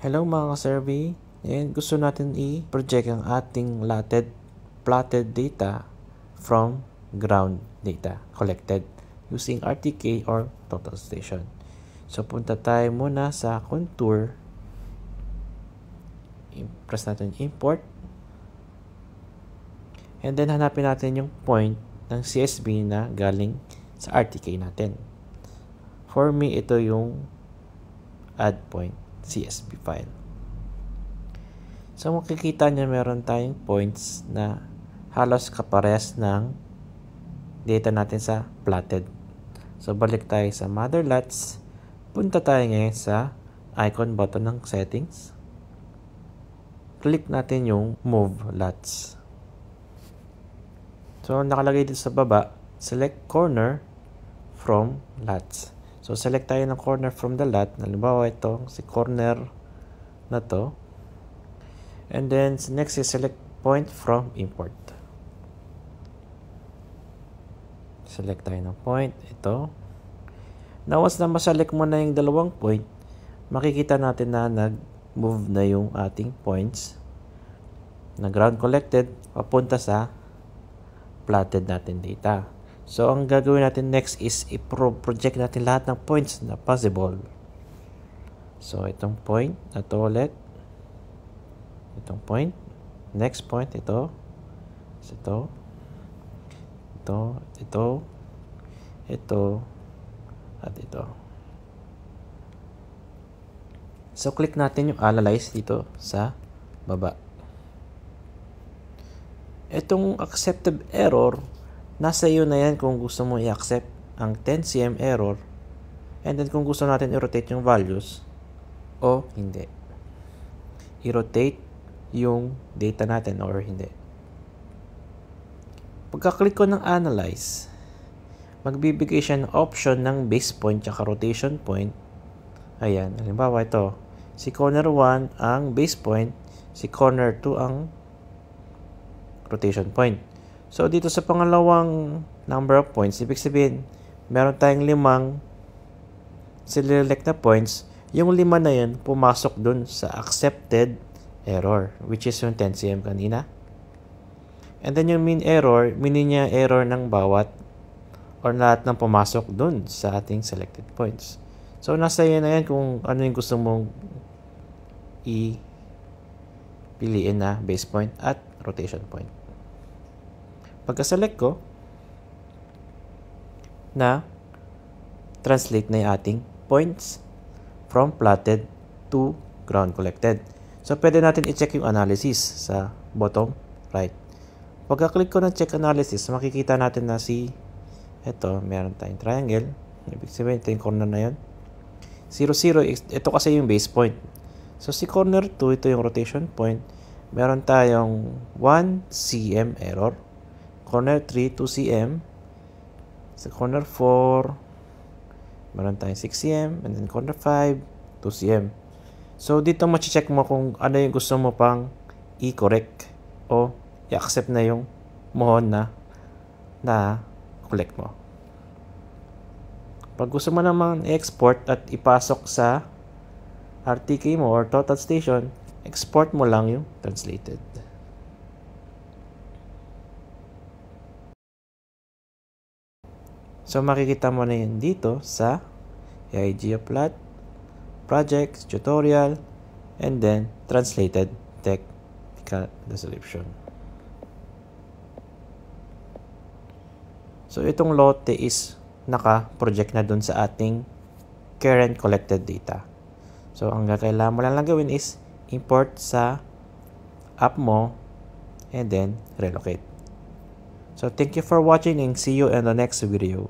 Hello mga ka-survey. Ngayon gusto natin i-project ang ating plotted data from ground data collected using RTK or total station. So punta tayo muna sa contour. Press natin import. And then hanapin natin yung point ng CSV na galing sa RTK natin. For me, ito yung add point CSV file. So makikita niyo meron tayong points na halos kaparehas ng data natin sa plotted. So balik tayo sa mother lots. Punta tayo ngayon sa icon button ng settings. Click natin yung move lots. So nakalagay dito sa baba, select corner from lots. So, select tayo ng corner from the lot. Halimbawa, ito, si corner na to. And then, next is select point from import. Select tayo ng point. Ito. Now, once na maselect mo na yung dalawang point, makikita natin na nag-move na yung ating points na ground collected papunta sa plotted natin data. So, ang gagawin natin next is i-project natin lahat ng points na possible. So, itong point, ito ulit. Itong point. Next point, ito. Ito. Ito. Ito. Ito. At ito. So, click natin yung analyze dito sa baba. Itong accepted error, nasa iyo na yan kung gusto mo i-accept ang 10 cm error and then kung gusto natin i-rotate yung values o hindi. I-rotate yung data natin or hindi. Pagka-click ko ng analyze, magbibigay siya ng option ng base point at rotation point. Ayan, halimbawa ito. Si corner 1 ang base point, si corner 2 ang rotation point. So, dito sa pangalawang number of points, ibig sabihin, meron tayong 5 select na points. Yung 5 na yun, pumasok dun sa accepted error, which is yung 10 cm kanina. And then yung mean error, meaning niya error ng bawat or lahat ng pumasok dun sa ating selected points. So, nasa iyo na yan kung ano yung gusto mong piliin na base point at rotation point. Pagka-select ko, na translate na yung ating points from plotted to ground collected. So, pwede natin i-check yung analysis sa bottom right. Pagka-click ko ng check analysis, makikita natin na ito, meron tayong triangle. Ibig sabihin, ito yung corner na yun. 0, 0, ito kasi yung base point. So, si corner 2, ito yung rotation point. Meron tayong 1 cm error. Corner 3, 2 cm. Sa corner 4, meron tayong 6 cm. And then corner 5, 2 cm. So, dito ma-check mo kung ano yung gusto mo pang i-correct o i-accept na yung mohon na collect mo. Pag gusto mo naman i-export at ipasok sa RTK mo or total station, export mo lang yung translated. So, makikita mo na yun dito sa AIGA plot, projects, tutorial, and then translated technical description. So, itong lote is naka-project na dun sa ating current collected data. So, ang kailangan mo lang gawin is import sa app mo and then relocate. So, thank you for watching and see you in the next video.